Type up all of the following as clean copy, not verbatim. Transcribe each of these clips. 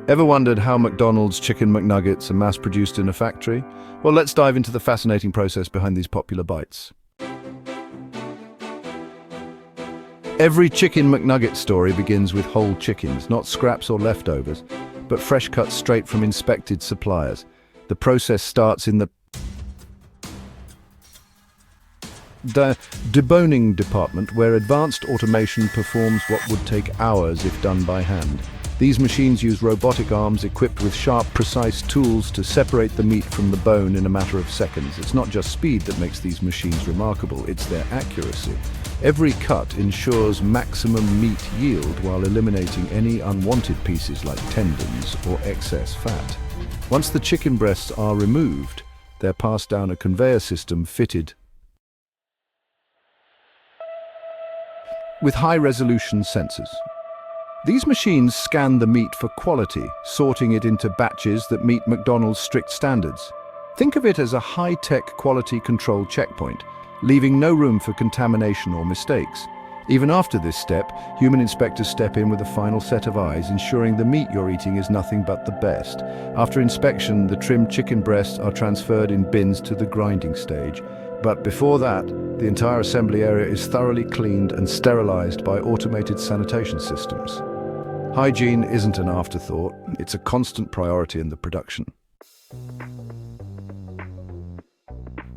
Ever wondered how McDonald's chicken McNuggets are mass-produced in a factory? Well, let's dive into the fascinating process behind these popular bites. Every chicken McNugget story begins with whole chickens, not scraps or leftovers, but fresh cuts straight from inspected suppliers. The process starts in the deboning department, where advanced automation performs what would take hours if done by hand. These machines use robotic arms equipped with sharp, precise tools to separate the meat from the bone in a matter of seconds. It's not just speed that makes these machines remarkable, it's their accuracy. Every cut ensures maximum meat yield while eliminating any unwanted pieces like tendons or excess fat. Once the chicken breasts are removed, they're passed down a conveyor system fitted with high-resolution sensors. These machines scan the meat for quality, sorting it into batches that meet McDonald's strict standards. Think of it as a high-tech quality control checkpoint, leaving no room for contamination or mistakes. Even after this step, human inspectors step in with a final set of eyes, ensuring the meat you're eating is nothing but the best. After inspection, the trimmed chicken breasts are transferred in bins to the grinding stage. But before that, the entire assembly area is thoroughly cleaned and sterilized by automated sanitation systems. Hygiene isn't an afterthought, it's a constant priority in the production.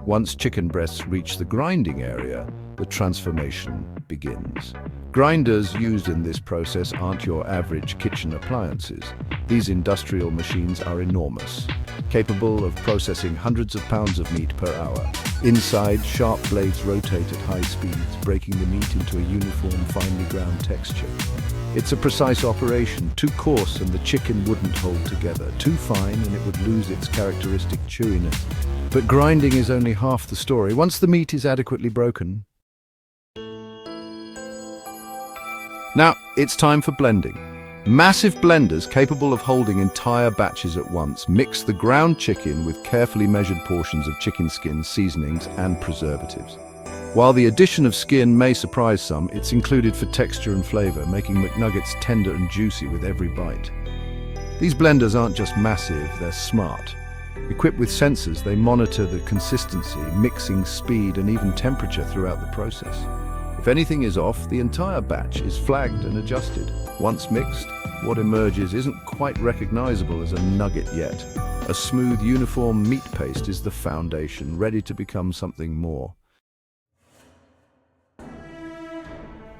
Once chicken breasts reach the grinding area, the transformation begins. Grinders used in this process aren't your average kitchen appliances. These industrial machines are enormous, capable of processing hundreds of pounds of meat per hour. Inside, sharp blades rotate at high speeds, breaking the meat into a uniform, finely ground texture. It's a precise operation, too coarse and the chicken wouldn't hold together, too fine and it would lose its characteristic chewiness. But grinding is only half the story. Once the meat is adequately broken, now it's time for blending. Massive blenders capable of holding entire batches at once mix the ground chicken with carefully measured portions of chicken skin, seasonings and preservatives. While the addition of skin may surprise some, it's included for texture and flavor, making McNuggets tender and juicy with every bite. These blenders aren't just massive, they're smart. Equipped with sensors, they monitor the consistency, mixing speed and even temperature throughout the process. If anything is off, the entire batch is flagged and adjusted. Once mixed, what emerges isn't quite recognizable as a nugget yet. A smooth, uniform meat paste is the foundation, ready to become something more.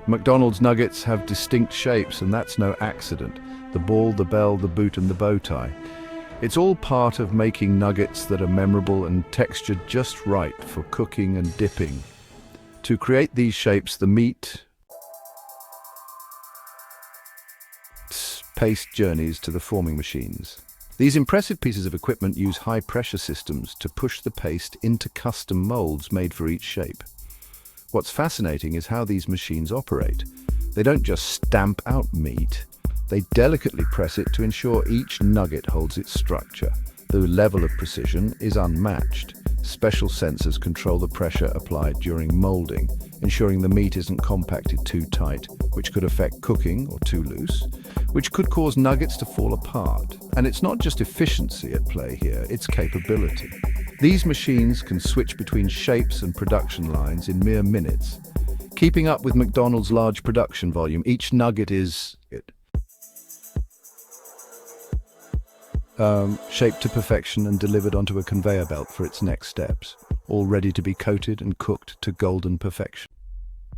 McDonald's nuggets have distinct shapes, and that's no accident. The ball, the bell, the boot, and the bow tie. It's all part of making nuggets that are memorable and textured just right for cooking and dipping. To create these shapes, the meat paste journeys to the forming machines. These impressive pieces of equipment use high-pressure systems to push the paste into custom molds made for each shape. What's fascinating is how these machines operate. They don't just stamp out meat, they delicately press it to ensure each nugget holds its structure. The level of precision is unmatched. Special sensors control the pressure applied during molding, ensuring the meat isn't compacted too tight, which could affect cooking, or too loose, which could cause nuggets to fall apart. And it's not just efficiency at play here, it's capability. These machines can switch between shapes and production lines in mere minutes. Keeping up with McDonald's large production volume, each nugget is shaped to perfection and delivered onto a conveyor belt for its next steps, all ready to be coated and cooked to golden perfection.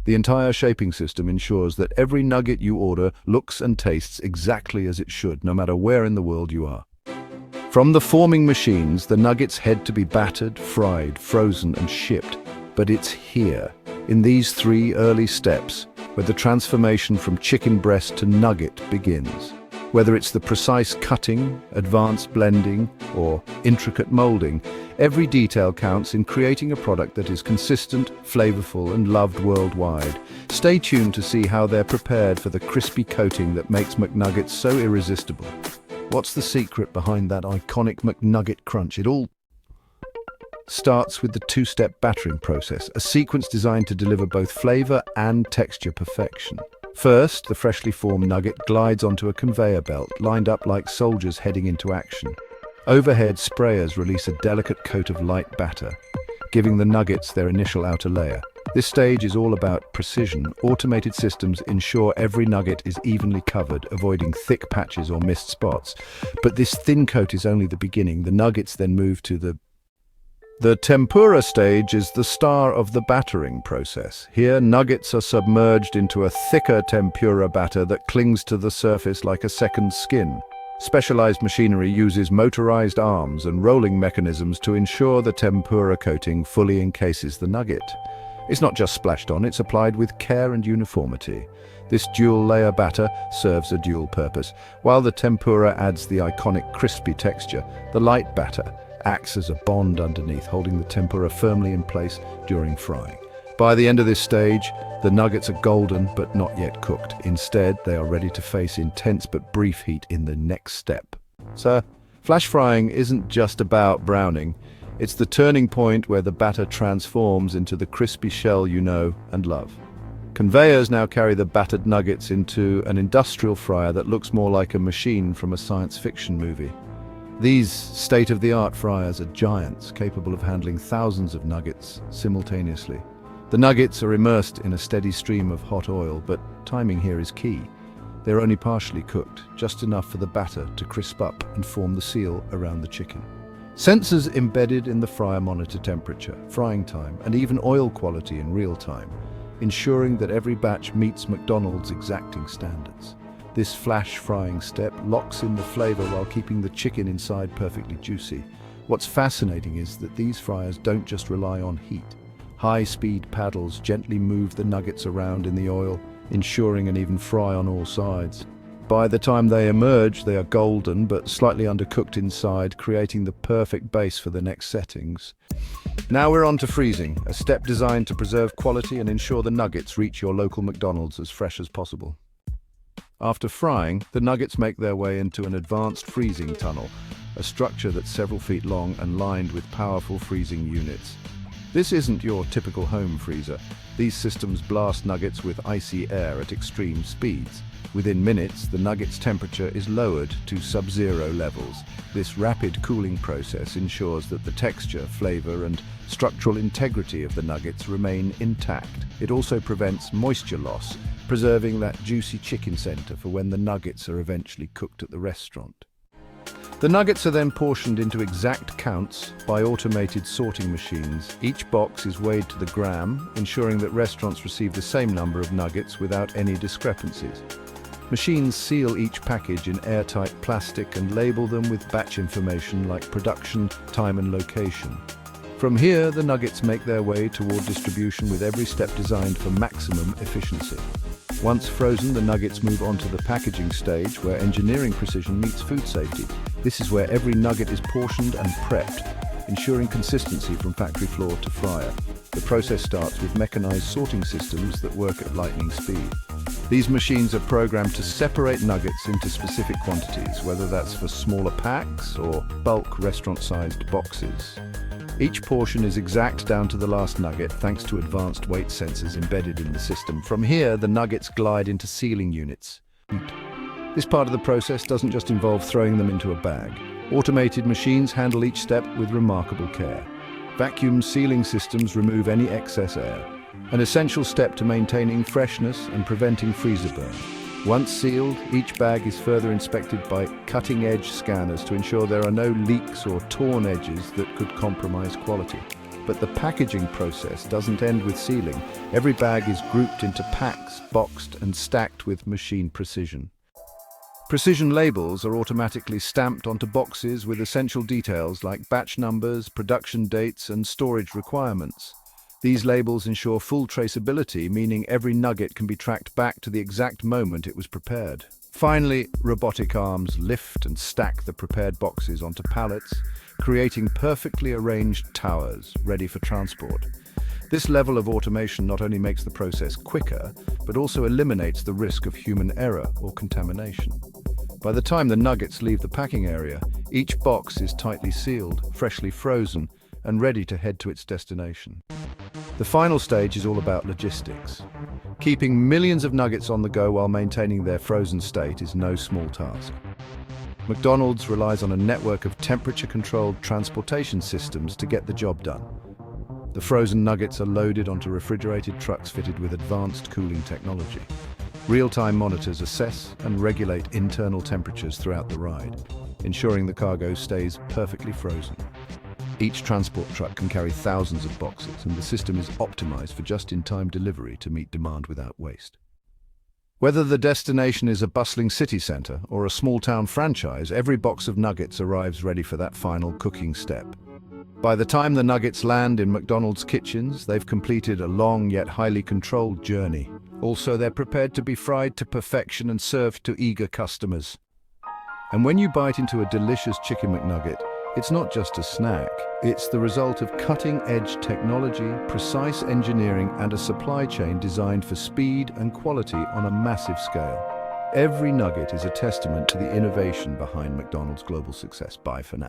The entire shaping system ensures that every nugget you order looks and tastes exactly as it should, no matter where in the world you are. From the forming machines, the nuggets head to be battered, fried, frozen, and shipped. But it's here, in these 3 early steps, where the transformation from chicken breast to nugget begins. Whether it's the precise cutting, advanced blending, or intricate molding, every detail counts in creating a product that is consistent, flavorful, and loved worldwide. Stay tuned to see how they're prepared for the crispy coating that makes McNuggets so irresistible. What's the secret behind that iconic McNugget crunch? It all starts with the 2-step battering process, a sequence designed to deliver both flavor and texture perfection. First, the freshly formed nugget glides onto a conveyor belt, lined up like soldiers heading into action. Overhead, sprayers release a delicate coat of light batter, giving the nuggets their initial outer layer. This stage is all about precision. Automated systems ensure every nugget is evenly covered, avoiding thick patches or missed spots. But this thin coat is only the beginning. The nuggets then move to the tempura stage is the star of the battering process. Here, nuggets are submerged into a thicker tempura batter that clings to the surface like a second skin. Specialized machinery uses motorized arms and rolling mechanisms to ensure the tempura coating fully encases the nugget. It's not just splashed on, it's applied with care and uniformity. This dual-layer batter serves a dual purpose. While the tempura adds the iconic crispy texture, the light batter acts as a bond underneath, holding the tempura firmly in place during frying. By the end of this stage, the nuggets are golden but not yet cooked. Instead, they are ready to face intense but brief heat in the next step. So, flash frying isn't just about browning. It's the turning point where the batter transforms into the crispy shell you know and love. Conveyors now carry the battered nuggets into an industrial fryer that looks more like a machine from a science fiction movie. These state-of-the-art fryers are giants, capable of handling thousands of nuggets simultaneously. The nuggets are immersed in a steady stream of hot oil, but timing here is key. They're only partially cooked, just enough for the batter to crisp up and form the seal around the chicken. Sensors embedded in the fryer monitor temperature, frying time, and even oil quality in real time, ensuring that every batch meets McDonald's exacting standards. This flash frying step locks in the flavor while keeping the chicken inside perfectly juicy. What's fascinating is that these fryers don't just rely on heat. High-speed paddles gently move the nuggets around in the oil, ensuring an even fry on all sides. By the time they emerge, they are golden but slightly undercooked inside, creating the perfect base for the next settings. Now we're on to freezing, a step designed to preserve quality and ensure the nuggets reach your local McDonald's as fresh as possible. After frying, the nuggets make their way into an advanced freezing tunnel, a structure that's several feet long and lined with powerful freezing units. This isn't your typical home freezer. These systems blast nuggets with icy air at extreme speeds. Within minutes, the nugget's temperature is lowered to sub-zero levels. This rapid cooling process ensures that the texture, flavor, and structural integrity of the nuggets remain intact. It also prevents moisture loss, preserving that juicy chicken center for when the nuggets are eventually cooked at the restaurant. The nuggets are then portioned into exact counts by automated sorting machines. Each box is weighed to the gram, ensuring that restaurants receive the same number of nuggets without any discrepancies. Machines seal each package in airtight plastic and label them with batch information like production, time and location. From here, the nuggets make their way toward distribution with every step designed for maximum efficiency. Once frozen, the nuggets move on to the packaging stage where engineering precision meets food safety. This is where every nugget is portioned and prepped, ensuring consistency from factory floor to fryer. The process starts with mechanized sorting systems that work at lightning speed. These machines are programmed to separate nuggets into specific quantities, whether that's for smaller packs or bulk restaurant-sized boxes. Each portion is exact down to the last nugget thanks to advanced weight sensors embedded in the system. From here, the nuggets glide into sealing units. This part of the process doesn't just involve throwing them into a bag. Automated machines handle each step with remarkable care. Vacuum sealing systems remove any excess air, an essential step to maintaining freshness and preventing freezer burn. Once sealed, each bag is further inspected by cutting-edge scanners to ensure there are no leaks or torn edges that could compromise quality. But the packaging process doesn't end with sealing. Every bag is grouped into packs, boxed and stacked with machine precision. Precision labels are automatically stamped onto boxes with essential details like batch numbers, production dates, and storage requirements. These labels ensure full traceability, meaning every nugget can be tracked back to the exact moment it was prepared. Finally, robotic arms lift and stack the prepared boxes onto pallets, creating perfectly arranged towers ready for transport. This level of automation not only makes the process quicker, but also eliminates the risk of human error or contamination. By the time the nuggets leave the packing area, each box is tightly sealed, freshly frozen, and ready to head to its destination. The final stage is all about logistics. Keeping millions of nuggets on the go while maintaining their frozen state is no small task. McDonald's relies on a network of temperature-controlled transportation systems to get the job done. The frozen nuggets are loaded onto refrigerated trucks fitted with advanced cooling technology. Real-time monitors assess and regulate internal temperatures throughout the ride, ensuring the cargo stays perfectly frozen. Each transport truck can carry thousands of boxes, and the system is optimized for just-in-time delivery to meet demand without waste. Whether the destination is a bustling city center or a small-town franchise, every box of nuggets arrives ready for that final cooking step. By the time the nuggets land in McDonald's kitchens, they've completed a long yet highly controlled journey. Also, they're prepared to be fried to perfection and served to eager customers. And when you bite into a delicious chicken McNugget, it's not just a snack. It's the result of cutting-edge technology, precise engineering, and a supply chain designed for speed and quality on a massive scale. Every nugget is a testament to the innovation behind McDonald's global success. Bye for now.